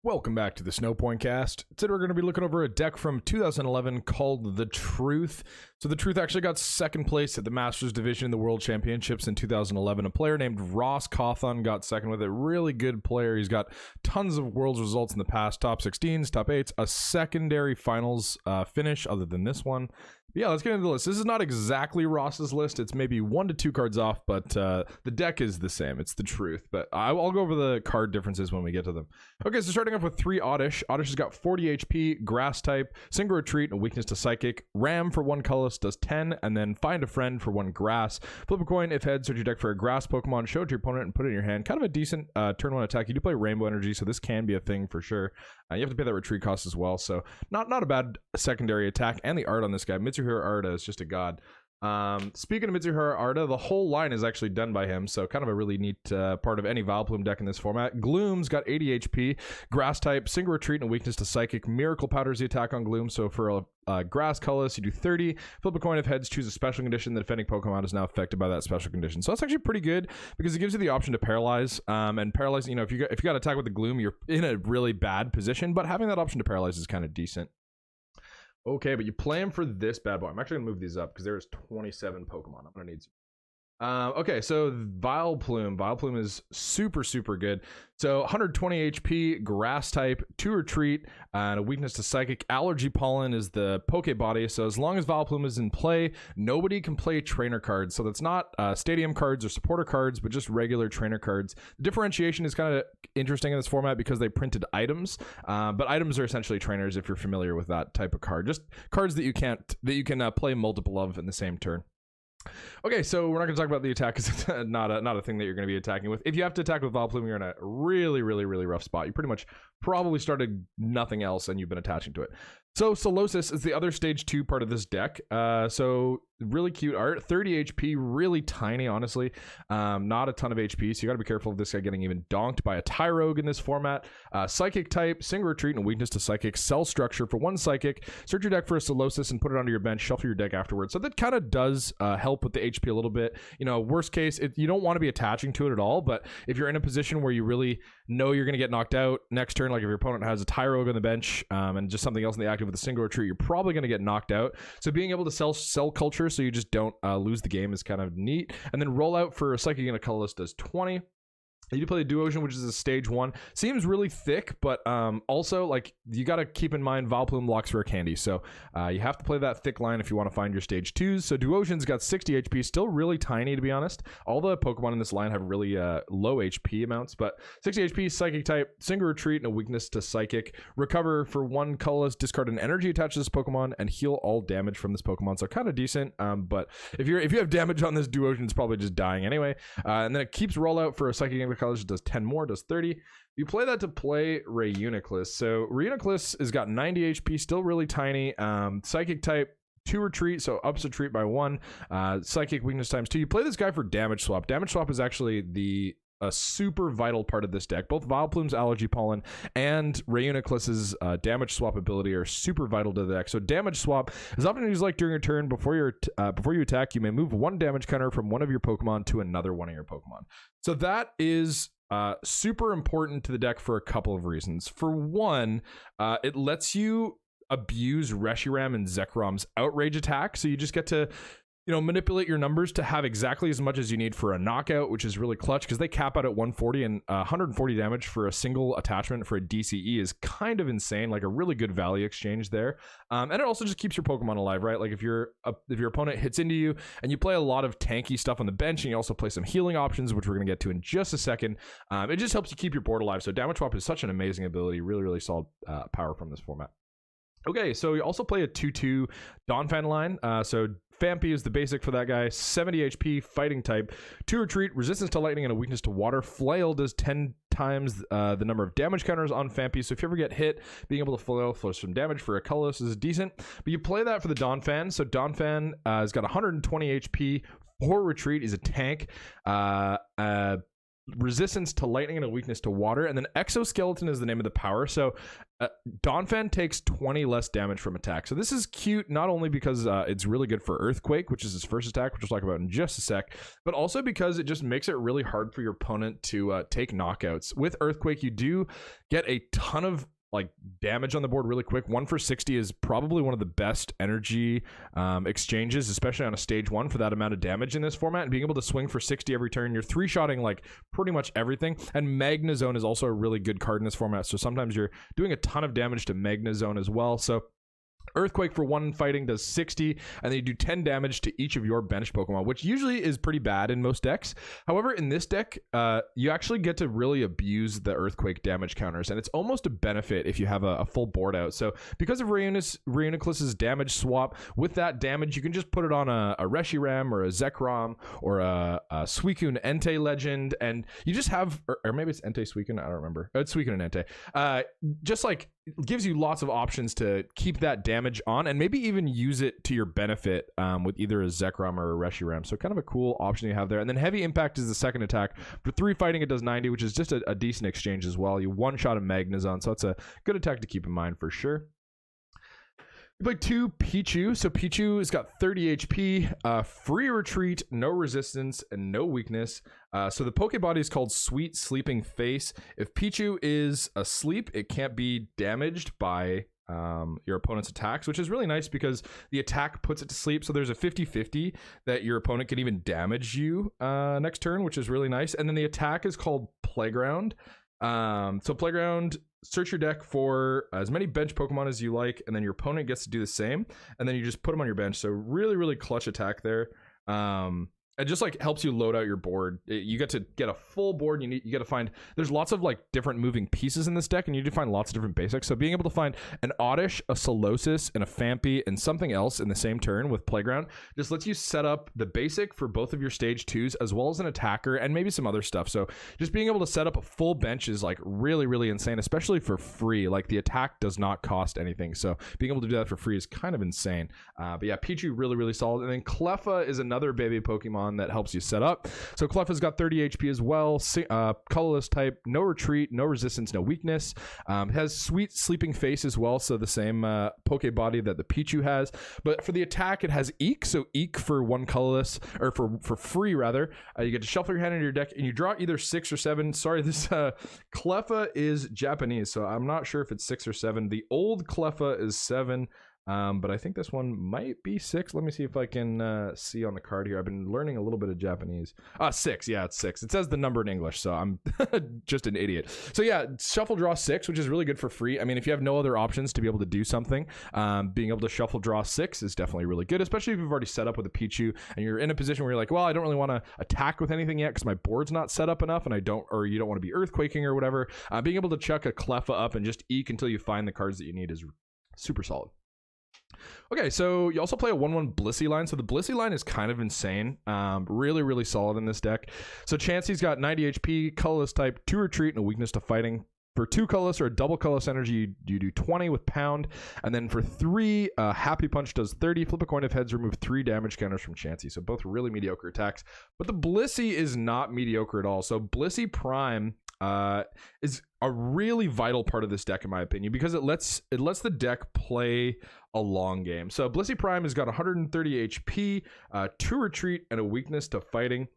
Welcome back to the Snowpoint Cast. Today we're going to be looking over a deck from 2011 called The Truth. So The Truth actually got second place at the Masters Division in the World Championships in 2011. A player named Ross Cawthon got second with it. Really good player. He's got tons of Worlds results in the past. Top 16s, top 8s, a secondary finals finish other than this one. But yeah, let's get into the list. This is not exactly Ross's list. It's maybe 1 to 2 cards off, but the deck is the same. It's The Truth. But I'll go over the card differences when we get to them. Okay, so starting off with 3 Oddish. Oddish has got 40 HP, Grass type, Single Retreat, and a weakness to Psychic. Ram for 1 Colorless does 10, and then Find a Friend for 1 Grass. Flip a coin. If head, search your deck for a Grass Pokemon, show it to your opponent, and put it in your hand. Kind of a decent turn 1 attack. You do play Rainbow Energy, so this can be a thing for sure. You have to pay that retreat cost as well, so not a bad secondary attack. And the art on this guy, Mitsuhiro Arda, is just a god. Speaking of Mitsuhiro Arda, the whole line is actually done by him, so kind of a really neat part of any Vileplume deck in this format. Gloom's got 80 HP, Grass type, Single Retreat, and a weakness to Psychic. Miracle Powder's the attack on Gloom, so for a Grass Colorless, you do 30. Flip a coin. If heads, choose a special condition. The defending Pokemon is now affected by that special condition. So that's actually pretty good because it gives you the option to paralyze. And paralyze, you know, if you got attack with the Gloom, you're in a really bad position, but having that option to paralyze is kind of decent. Okay, but you play him for this bad boy. I'm actually gonna move these up because there's 27 Pokemon. I'm gonna need some. Okay, so Vileplume. Vileplume is super good. So 120 HP, Grass type, 2 Retreat, and a weakness to Psychic. Allergy Pollen is the Pokebody. So as long as Vileplume is in play, nobody can play trainer cards. So that's not stadium cards or supporter cards, but just regular trainer cards. The differentiation is kind of interesting in this format because they printed items, but items are essentially trainers if you're familiar with that type of card. Just cards that you can play multiple of in the same turn. Okay, so we're not going to talk about the attack because it's not a thing that you're going to be attacking with. If you have to attack with Vileplume, you're in a really rough spot. You pretty much probably started nothing else and you've been attaching to it. So Solosis is the other stage 2 part of this deck. So really cute art, 30 HP, really tiny, honestly. Not a ton of HP, so you got to be careful of this guy getting even donked by a Tyrogue in this format. Psychic type, Single Retreat, and a weakness to Psychic. Cell structure for 1 Psychic. Search your deck for a Solosis and put it onto your bench. Shuffle your deck afterwards. So that kind of does help with the HP a little bit. You know, worst case, you don't want to be attaching to it at all, but if you're in a position where you really know you're going to get knocked out next turn, like if your opponent has a Tyrogue on the bench and just something else in the active with a Single Retreat, you're probably going to get knocked out. So being able to sell cell culture so you just don't lose the game is kind of neat. And then roll out for a Psychic and a Colorless does 20. You do play the Duosion, which is a stage 1. Seems really thick, but also, like, you got to keep in mind Vileplume locks Rare Candy. So you have to play that thick line if you want to find your stage 2s. So Duosion's got 60 HP, still really tiny, to be honest. All the Pokemon in this line have really low HP amounts, but 60 HP, Psychic type, Single Retreat, and a weakness to Psychic. Recover for 1 Colorless, discard an energy attached to this Pokemon, and heal all damage from this Pokemon. So kind of decent, but if you have damage on this Duosion, it's probably just dying anyway. And then it keeps rollout for a Psychic and Colorless, does 10 more, does 30. You play that to play Reuniclus. So Reuniclus has got 90 HP, still really tiny. Psychic type, 2 Retreat, so ups retreat by 1. Psychic weakness times 2. You play this guy for Damage Swap. Damage Swap is actually a super vital part of this deck. Both Vileplume's Allergy Pollen and Reuniclus's Damage Swap ability are super vital to the deck. So Damage Swap is often used like during your turn. Before you attack, you may move 1 damage counter from one of your Pokemon to another one of your Pokemon. So that is super important to the deck for a couple of reasons. For one, it lets you abuse Reshiram and Zekrom's outrage attack, so you just get to, you know, manipulate your numbers to have exactly as much as you need for a knockout, which is really clutch because they cap out at 140, and 140 damage for a single attachment for a DCE is kind of insane, like a really good value exchange there. And it also just keeps your Pokemon alive, right? Like if your opponent hits into you and you play a lot of tanky stuff on the bench and you also play some healing options, which we're going to get to in just a second, it just helps you keep your board alive. So Damage Swap is such an amazing ability, really solid power from this format. Okay, so we also play a 2/2 Donphan line. So Phanpy is the basic for that guy. 70 HP, fighting type, 2 Retreat, resistance to lightning, and a weakness to water. Flail does 10 times the number of damage counters on Phanpy. So if you ever get hit, being able to flail flows some damage for a Colorless is decent. But you play that for the Donphan. So Donphan has got 120 HP. 4 Retreat is a tank. resistance to lightning and a weakness to water, and then Exoskeleton is the name of the power. So Donphan takes 20 less damage from attack. So this is cute, not only because it's really good for Earthquake, which is his first attack, which we'll talk about in just a sec, but also because it just makes it really hard for your opponent to take knockouts. With Earthquake, you do get a ton of like damage on the board really quick. 1 for 60 is probably one of the best energy exchanges, especially on a stage 1 for that amount of damage in this format. And being able to swing for 60 every turn, you're 3-shotting like pretty much everything. And Magnezone is also a really good card in this format, so sometimes you're doing a ton of damage to Magnezone as well. So Earthquake for 1 fighting does 60, and then you do 10 damage to each of your bench Pokemon, which usually is pretty bad in most decks. However, in this deck, you actually get to really abuse the Earthquake damage counters, and it's almost a benefit if you have a full board out. So because of Reuniclus's damage swap, with that damage, you can just put it on a Reshiram or a Zekrom or a Suicune Entei Legend, and you just have, or maybe it's Entei Suicune, I don't remember. It's Suicune and Entei. Just like gives you lots of options to keep that damage on and maybe even use it to your benefit with either a Zekrom or a Reshiram. So kind of a cool option you have there. And then Heavy Impact is the second attack. For 3 fighting, it does 90, which is just a decent exchange as well. You one-shot a Magnezone, so it's a good attack to keep in mind for sure. You play 2 Pichu. So Pichu has got 30 HP, free retreat, no resistance, and no weakness. So the Pokebody is called Sweet Sleeping Face. If Pichu is asleep, it can't be damaged by your opponent's attacks, which is really nice because the attack puts it to sleep. So there's a 50-50 that your opponent can even damage you next turn, which is really nice. And then the attack is called Playground. So Playground, search your deck for as many bench Pokemon as you like, and then your opponent gets to do the same, and then you just put them on your bench. So really, really clutch attack there. It just like helps you load out your board. You get to get a full board. You get to find, there's lots of like different moving pieces in this deck, and you need to find lots of different basics. So being able to find an Oddish, a Solosis, and a Phanpy, and something else in the same turn with Playground just lets you set up the basic for both of your stage 2s, as well as an attacker and maybe some other stuff. So just being able to set up a full bench is like really, really insane, especially for free. Like the attack does not cost anything, so being able to do that for free is kind of insane. But yeah, Pichu really, really solid. And then Cleffa is another baby Pokemon that helps you set up. So Cleffa's got 30 HP as well. Colorless type, no retreat, no resistance, no weakness. Has Sweet Sleeping Face as well, so the same Pokebody that the Pichu has. But for the attack, it has Eek. So Eek for 1 colorless, or for free rather. You get to shuffle your hand into your deck, and you draw either 6 or 7. Sorry, this Cleffa is Japanese, so I'm not sure if it's 6 or 7. The old Cleffa is 7. But I think this one might be 6. Let me see if I can see on the card here. I've been learning a little bit of Japanese. 6. Yeah, it's 6. It says the number in English, so I'm just an idiot. So yeah, shuffle draw 6, which is really good for free. I mean, if you have no other options to be able to do something, being able to shuffle draw 6 is definitely really good, especially if you've already set up with a Pichu and you're in a position where you're like, well, I don't really want to attack with anything yet because my board's not set up enough, and you don't want to be earthquaking or whatever. Being able to chuck a Cleffa up and just Eek until you find the cards that you need is super solid. Okay, so you also play a 1/1 Blissey line. So the Blissey line is kind of insane. Really, really solid in this deck. So Chansey's got 90 HP, colorless type, 2 retreat, and a weakness to fighting. For 2 colorless or a double colorless energy, you do 20 with pound. And then for 3, Happy Punch does 30. Flip a coin if heads, remove 3 damage counters from Chansey. So both really mediocre attacks. But the Blissey is not mediocre at all. So Blissey Prime is a really vital part of this deck in my opinion, because it lets the deck play a long game. So Blissey Prime has got 130 HP, 2 retreat, and a weakness to fighting.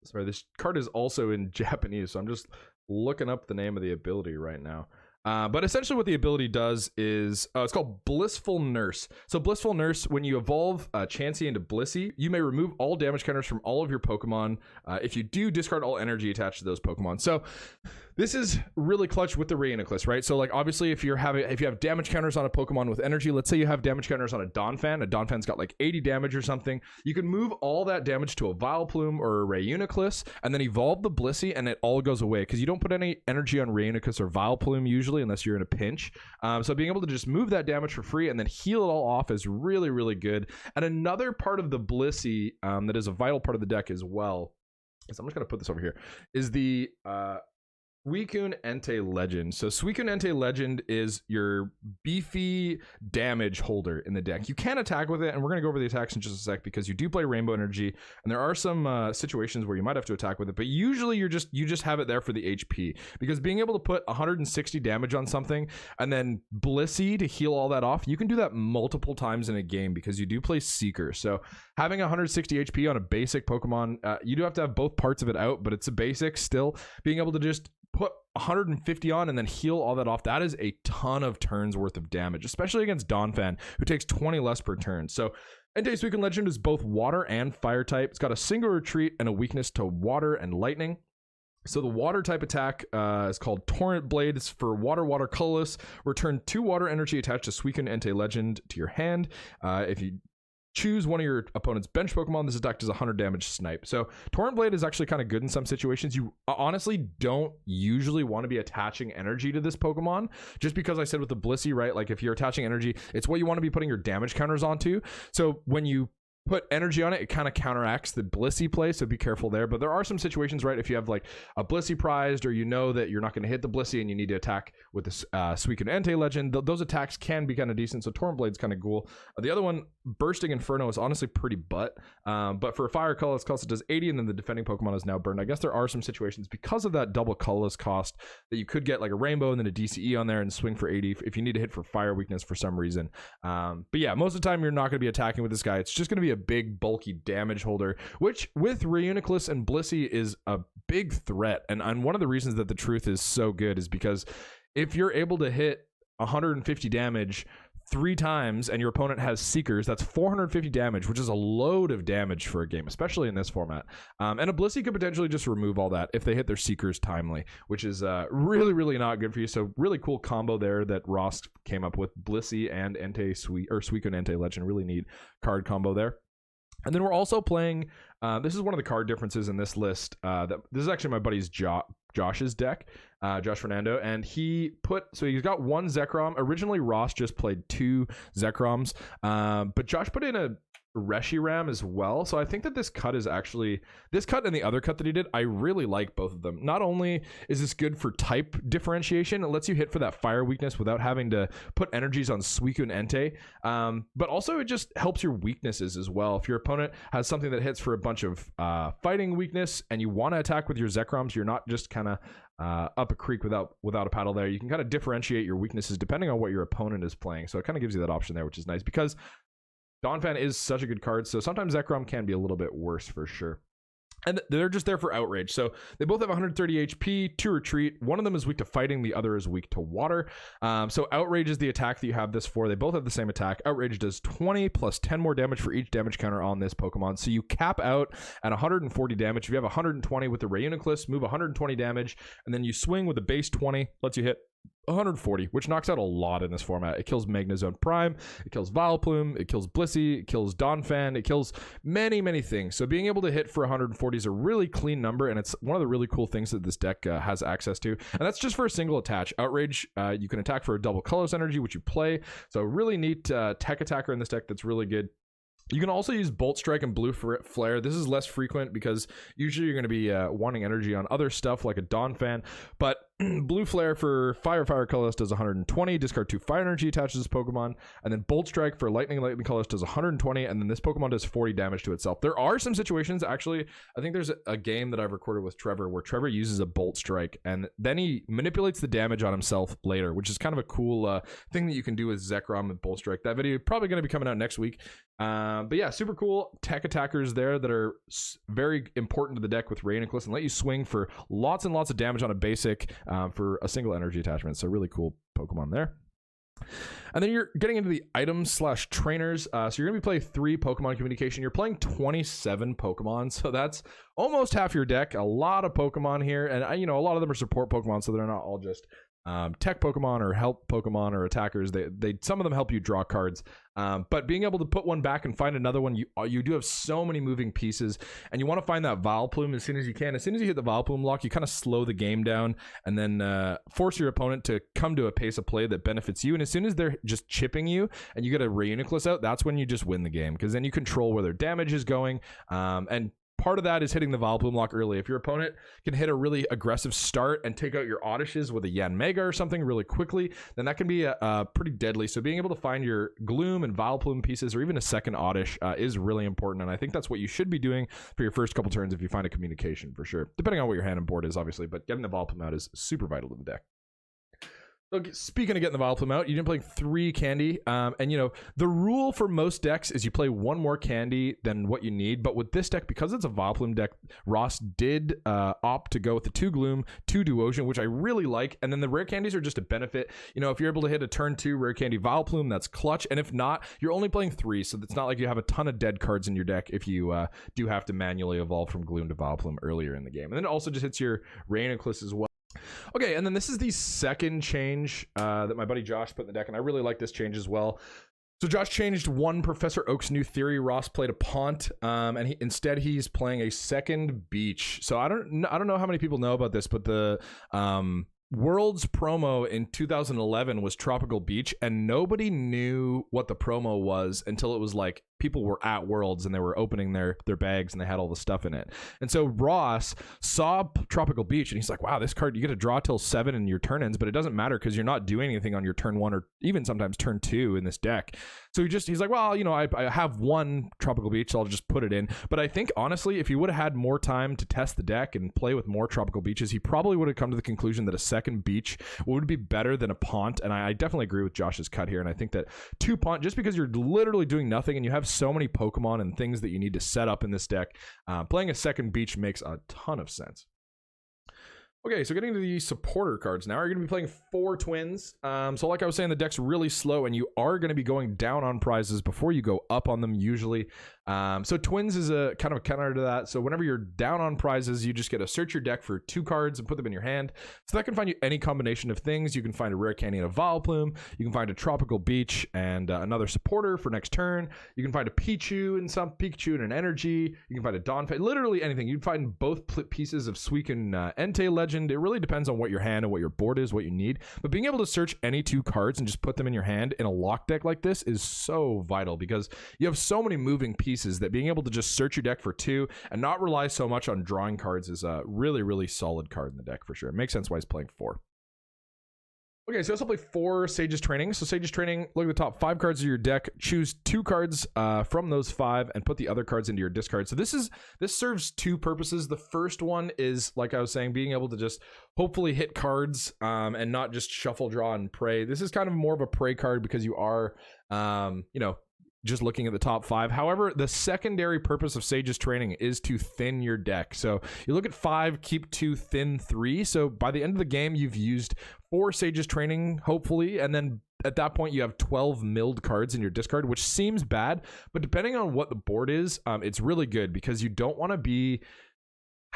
Sorry, this card is also in Japanese, so I'm just looking up the name of the ability right now. But essentially what the ability does is, it's called Blissful Nurse. So Blissful Nurse, when you evolve Chansey into Blissey, you may remove all damage counters from all of your Pokemon. If you do, discard all energy attached to those Pokemon. So this is really clutch with the Reuniclus, right? So like obviously if you have damage counters on a Pokemon with energy, let's say you have damage counters on a Donphan's got like 80 damage or something, you can move all that damage to a Vileplume or a Reuniclus and then evolve the Blissey and it all goes away because you don't put any energy on Reuniclus or Vileplume usually unless you're in a pinch. So being able to just move that damage for free and then heal it all off is really, really good. And another part of the Blissey that is a vital part of the deck as well, so I'm just going to put this over here, is the Suicune Entei Legend. So Suicune Entei Legend is your beefy damage holder in the deck. You can attack with it, and we're going to go over the attacks in just a sec because you do play Rainbow Energy, and there are some situations where you might have to attack with it, but usually you just have it there for the HP, because being able to put 160 damage on something and then Blissey to heal all that off, you can do that multiple times in a game because you do play Seeker. So having 160 HP on a basic Pokemon, you do have to have both parts of it out, but it's a basic still. Being able to just put 150 on and then heal all that off, that is a ton of turns worth of damage, especially against Donphan, who takes 20 less per turn. So Entei Suicune Legend is both water and fire type. It's got a single retreat and a weakness to water and lightning. So the water type attack is called Torrent Blade. It's for water colorless. Return 2 water energy attached to Suicune Entei Legend to your hand. If you choose one of your opponent's bench Pokemon, this attack does 100 damage snipe. So Torrent Blade is actually kind of good in some situations. You honestly don't usually want to be attaching energy to this Pokemon, just because I said with the Blissey, right? Like if you're attaching energy, it's what you want to be putting your damage counters onto. So when you put energy on it, it kind of counteracts the Blissey play, so be careful there. But there are some situations, right, if you have like a Blissey prized, or you know that you're not going to hit the Blissey and you need to attack with this Suicune Entei Legend, those attacks can be kind of decent. So Torrent Blade's kind of cool. The other one, Bursting Inferno, is honestly pretty but for a fire colorless cost, it does 80, and then the defending Pokemon is now burned. I guess there are some situations because of that double colorless cost that you could get like a Rainbow and then a DCE on there and swing for 80 if you need to hit for fire weakness for some reason. But yeah, most of the time you're not going to be attacking with this guy. It's just going to be a big bulky damage holder, which with Reuniclus and Blissey is a big threat. And one of the reasons that the Truth is so good is because if you're able to hit 150 damage 3 times and your opponent has Seekers, that's 450 damage, which is a load of damage for a game, especially in this format. And a Blissey could potentially just remove all that if they hit their Seekers timely, which is really not good for you. So really cool combo there that Ross came up with, Blissey and Suicune Entei Legend. Really neat card combo there. And then we're also playing, this is one of the card differences in this list. This is actually my buddy's Josh's deck, Josh Fernando, and he's got 1 Zekrom. Originally, Ross just played 2 Zekroms, but Josh put in a Reshiram as well. So I think that this cut and the other cut that he did, I really like both of them. Not only is this good for type differentiation, it lets you hit for that fire weakness without having to put energies on Suicune Entei, but also it just helps your weaknesses as well. If your opponent has something that hits for a bunch of fighting weakness and you want to attack with your Zekroms, you're not just kind of up a creek without a paddle there. You can kind of differentiate your weaknesses depending on what your opponent is playing. So it kind of gives you that option there, which is nice because Donphan is such a good card, so sometimes Zekrom can be a little bit worse for sure. And they're just there for outrage. So they both have 130 HP, 2 retreat. One of them is weak to fighting, the other is weak to water. So outrage is the attack that you have this for. They both have the same attack. Outrage does 20 plus 10 more damage for each damage counter on this Pokemon. So you cap out at 140 damage. If you have 120 with the Reuniclus, move 120 damage, and then you swing with a base 20, lets you hit 140, which knocks out a lot in this format. It kills Donphan Prime, it kills Vileplume, it kills Blissey, it kills Donphan, it kills many things. So being able to hit for 140 is a really clean number, and it's one of the really cool things that this deck has access to. And that's just for a single attach. Outrage, you can attack for a double colorless energy, which you play. So really neat tech attacker in this deck that's really good. You can also use Bolt Strike and Blue Flare. This is less frequent because usually you're going to be wanting energy on other stuff like a Donphan, but Blue Flare for Fire Colorless does 120, discard 2 fire energy, attaches this Pokemon, and then Bolt Strike for Lightning Colorless does 120, and then this Pokemon does 40 damage to itself. There are some situations, actually, I think there's a game that I've recorded with Trevor where Trevor uses a Bolt Strike, and then he manipulates the damage on himself later, which is kind of a cool thing that you can do with Zekrom and Bolt Strike. That video is probably going to be coming out next week. But yeah, super cool tech attackers there that are very important to the deck with Reuniclus and let you swing for lots and lots of damage on a basic for a single energy attachment. So really cool Pokemon there. And then you're getting into the items / trainers. So you're going to be playing 3 Pokemon communication. You're playing 27 Pokemon. So that's almost half your deck. A lot of Pokemon here. And a lot of them are support Pokemon. So they're not all just tech Pokemon or help Pokemon or attackers. They some of them help you draw cards, but being able to put one back and find another one, you do have so many moving pieces, and you want to find that Vileplume as soon as you can. As soon as you hit the Vileplume lock, you kind of slow the game down and then force your opponent to come to a pace of play that benefits you. And as soon as they're just chipping you and you get a Reuniclus out, that's when you just win the game, because then you control where their damage is going. And part of that is hitting the Vileplume lock early. If your opponent can hit a really aggressive start and take out your Oddishes with a Yanmega or something really quickly, then that can be pretty deadly. So being able to find your Gloom and Vileplume pieces, or even a second Oddish, is really important. And I think that's what you should be doing for your first couple turns if you find a communication, for sure. Depending on what your hand and board is, obviously, but getting the Vileplume out is super vital to the deck. So speaking of getting the Vileplume out, you didn't play 3 candy, and you know the rule for most decks is you play 1 more candy than what you need. But with this deck, because it's a Vileplume deck, Ross did opt to go with the 2 Gloom, 2 Duosion, which I really like. And then the rare candies are just a benefit. You know, if you're able to hit a turn 2 rare candy Vileplume, that's clutch. And if not, you're only playing 3, so it's not like you have a ton of dead cards in your deck if you do have to manually evolve from Gloom to Vileplume earlier in the game. And then it also just hits your Reuniclus as well. Okay, and then this is the second change that my buddy Josh put in the deck, and I really like this change as well. So Josh changed 1 Professor Oak's new theory. Ross played a Pont, and instead he's playing a second Beach. So I don't know how many people know about this, but the Worlds promo in 2011 was Tropical Beach, and nobody knew what the promo was until it was like people were at Worlds and they were opening their bags and they had all the stuff in it. And so Ross saw Tropical Beach and he's like, wow, this card, you get to draw till 7 in your turn ends, but it doesn't matter because you're not doing anything on your turn 1 or even sometimes turn 2 in this deck. So he's like, well, you know, I have 1 Tropical Beach, so I'll just put it in. But I think honestly, if he would have had more time to test the deck and play with more Tropical Beaches, he probably would have come to the conclusion that a second Beach would be better than a Pont. And I definitely agree with Josh's cut here. And I think that 2 Pont, just because you're literally doing nothing and you have so many Pokemon and things that you need to set up in this deck, playing a second Beach makes a ton of sense. Okay, so getting to the supporter cards now. You're going to be playing 4 Twins. So like I was saying, the deck's really slow, and you are going to be going down on prizes before you go up on them usually. So Twins is a kind of a counter to that. So whenever you're down on prizes, you just get to search your deck for 2 cards and put them in your hand. So that can find you any combination of things. You can find a rare candy and a Vileplume. You can find a Tropical Beach and another supporter for next turn. You can find a Pichu and an Energy. You can find a Donphan, literally anything. You can find both pieces of Suicune Entei Legend. It really depends on what your hand and what your board is, what you need. But being able to search any 2 cards and just put them in your hand in a lock deck like this is so vital, because you have so many moving pieces that being able to just search your deck for 2 and not rely so much on drawing cards is a really, really solid card in the deck for sure. It makes sense why he's playing 4. Okay, so I also play 4 Sage's Training. So Sage's Training, look at the top 5 cards of your deck, choose 2 cards from those 5 and put the other cards into your discard. So this serves 2 purposes. The first one is, like I was saying, being able to just hopefully hit cards and not just shuffle, draw, and pray. This is kind of more of a pray card because you are, you know, just looking at the top 5. However, the secondary purpose of Sage's Training is to thin your deck. So you look at 5, keep 2, thin 3. So by the end of the game, you've used 4 Sage's Training, hopefully, and then at that point you have 12 milled cards in your discard, which seems bad, but depending on what the board is, it's really good, because you don't want to be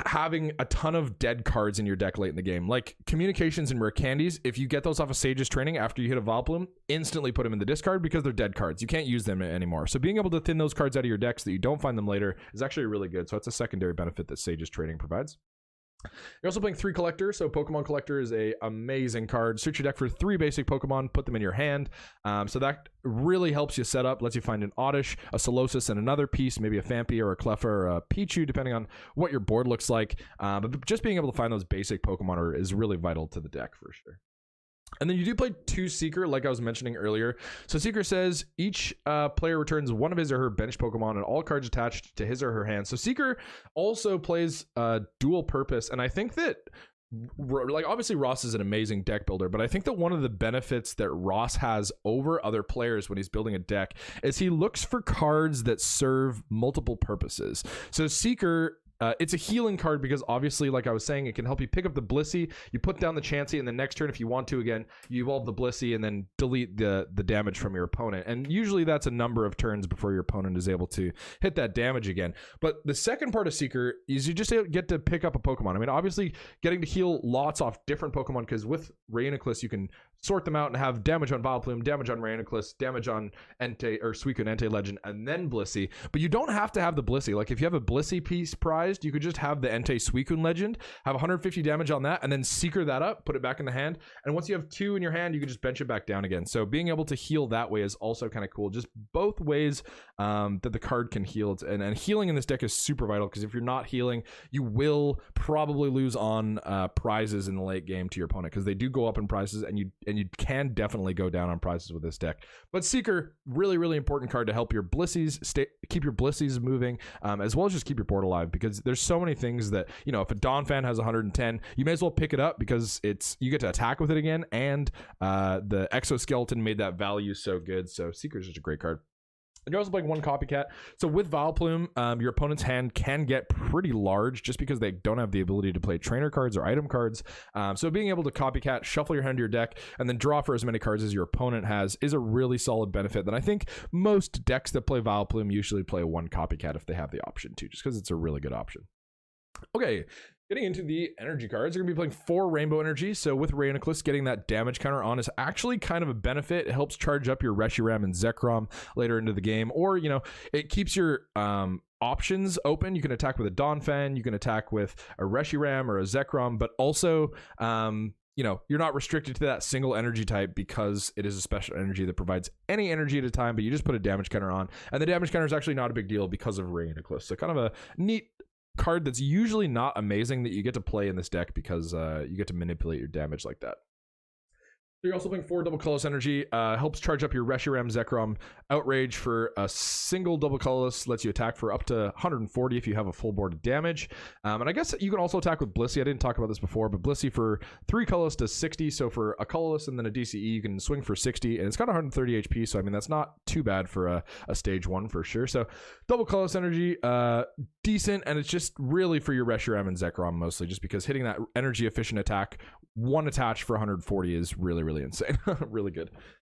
having a ton of dead cards in your deck late in the game, like communications and rare candies. If you get those off of Sage's Training after you hit a Vileplume, instantly put them in the discard because they're dead cards. You can't use them anymore. So being able to thin those cards out of your deck so that you don't find them later is actually really good. So it's a secondary benefit that Sage's Training provides. You're also playing 3 Collector. So Pokemon Collector is a amazing card. Search your deck for 3 basic Pokemon, put them in your hand. So that really helps you set up, lets you find an Oddish, a Solosis, and another piece, maybe a Phanpy or a Cleffa or a Pichu, depending on what your board looks like. But just being able to find those basic Pokemon is really vital to the deck for sure. And then you do play 2 Seeker, like I was mentioning earlier. So Seeker says each player returns 1 of his or her bench Pokemon and all cards attached to his or her hand. So Seeker also plays dual purpose. And I think that, like, obviously Ross is an amazing deck builder, but I think that one of the benefits that Ross has over other players when he's building a deck is he looks for cards that serve multiple purposes. So Seeker, it's a healing card because obviously, like I was saying, it can help you pick up the Blissey, you put down the Chansey, and the next turn, if you want to again, you evolve the Blissey and then delete the damage from your opponent. And usually that's a number of turns before your opponent is able to hit that damage again. But the second part of Seeker is you just get to pick up a Pokemon. I mean, obviously getting to heal lots off different Pokemon, because with Reuniclus you can sort them out and have damage on Vileplume, damage on Reuniclus, damage on Entei or Suicune Entei Legend, and then Blissey. But you don't have to have the Blissey. Like if you have a Blissey piece prized, you could just have the Entei Suicune Legend, have 150 damage on that, and then Seeker that up, put it back in the hand. And once you have 2 in your hand, you can just bench it back down again. So being able to heal that way is also kind of cool. Just both ways that the card can heal. And healing in this deck is super vital, because if you're not healing, you will probably lose on prizes in the late game to your opponent, because they do go up in prizes, and you can definitely go down on prizes with this deck. But Seeker, really, really important card to help your Blissies keep your Blissies moving, as well as just keep your board alive, because there's so many things that, you know, if a Donphan has 110, you may as well pick it up, because you get to attack with it again, and the exoskeleton made that value so good. So Seeker is just a great card. And you're also playing 1 Copycat. So with Vileplume, your opponent's hand can get pretty large just because they don't have the ability to play trainer cards or item cards. So being able to Copycat, shuffle your hand to your deck, and then draw for as many cards as your opponent has is a really solid benefit that I think most decks that play Vileplume usually play 1 Copycat if they have the option to, just because it's a really good option. Okay. Getting into the energy cards, you're going to be playing 4 Rainbow Energy. So with Reuniclus, getting that damage counter on is actually kind of a benefit. It helps charge up your Reshiram and Zekrom later into the game. Or, you know, it keeps your options open. You can attack with a Donphan, you can attack with a Reshiram or a Zekrom, but also, you know, you're not restricted to that single energy type, because it is a special energy that provides any energy at a time, but you just put a damage counter on. And the damage counter is actually not a big deal because of Reuniclus. So kind of a neat card that's usually not amazing that you get to play in this deck, because you get to manipulate your damage like that. You're also playing 4 double colorless energy, helps charge up your Reshiram, Zekrom. Outrage for a single double colorless, lets you attack for up to 140 if you have a full board of damage. And I guess you can also attack with Blissey. I didn't talk about this before, but Blissey for 3 colorless does 60. So for a colorless and then a DCE, you can swing for 60, and it's got 130 HP. So I mean, that's not too bad for a stage 1 for sure. So double colorless energy, decent, and it's just really for your Reshiram and Zekrom mostly, just because hitting that energy efficient attack, 1 attach for 140 is really, really insane. Really good.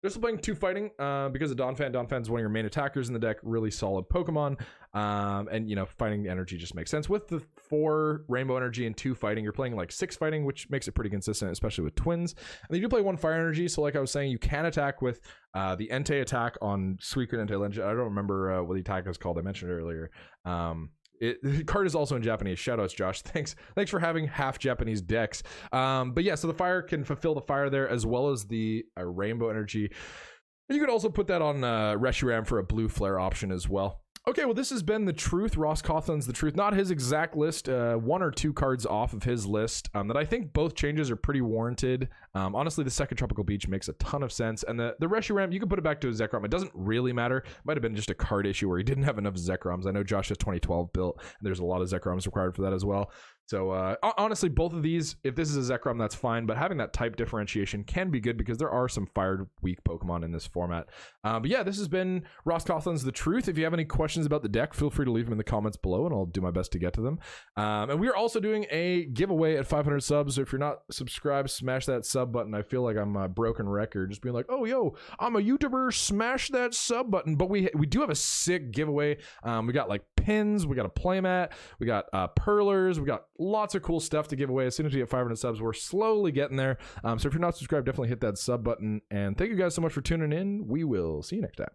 You're also playing 2 fighting because of Donphan. Donphan's one of your main attackers in the deck. Really solid Pokemon. And, you know, fighting energy just makes sense. With the 4 Rainbow Energy and 2 fighting, you're playing like 6 fighting, which makes it pretty consistent, especially with twins. And then you do play 1 Fire Energy. So like I was saying, you can attack with the Entei attack on Suicune Entei Legend. I don't remember what the attack was called. I mentioned it earlier. The card is also in Japanese. Shoutouts, Josh. Thanks for having half Japanese decks. But yeah, so the fire can fulfill the fire there, as well as the Rainbow Energy. And you could also put that on Reshiram for a blue flare option as well. Okay, well, this has been The Truth. Ross Cawthon's The Truth. Not his exact list. 1 or 2 cards off of his list that I think both changes are pretty warranted. Honestly, the second Tropical Beach makes a ton of sense. And the Reshiram, you can put it back to a Zekrom. It doesn't really matter. It might have been just a card issue where he didn't have enough Zekroms. I know Josh has 2012 built, and there's a lot of Zekroms required for that as well. So honestly, both of these, if this is a Zekrom, that's fine, but having that type differentiation can be good, because there are some fired weak Pokemon in this format. But yeah, this has been Ross Cawthon's The Truth. If you have any questions about the deck, feel free to leave them in the comments below, and I'll do my best to get to them. And we are also doing a giveaway at 500 subs, so if you're not subscribed, smash that sub button. I feel like I'm a broken record, just being like, oh, yo, I'm a YouTuber, smash that sub button. But we do have a sick giveaway. We got like pins, we got a playmat, we got perlers, we got lots of cool stuff to give away. As soon as we get 500 subs, we're slowly getting there. So if you're not subscribed, definitely hit that sub button. And thank you guys so much for tuning in. We will see you next time.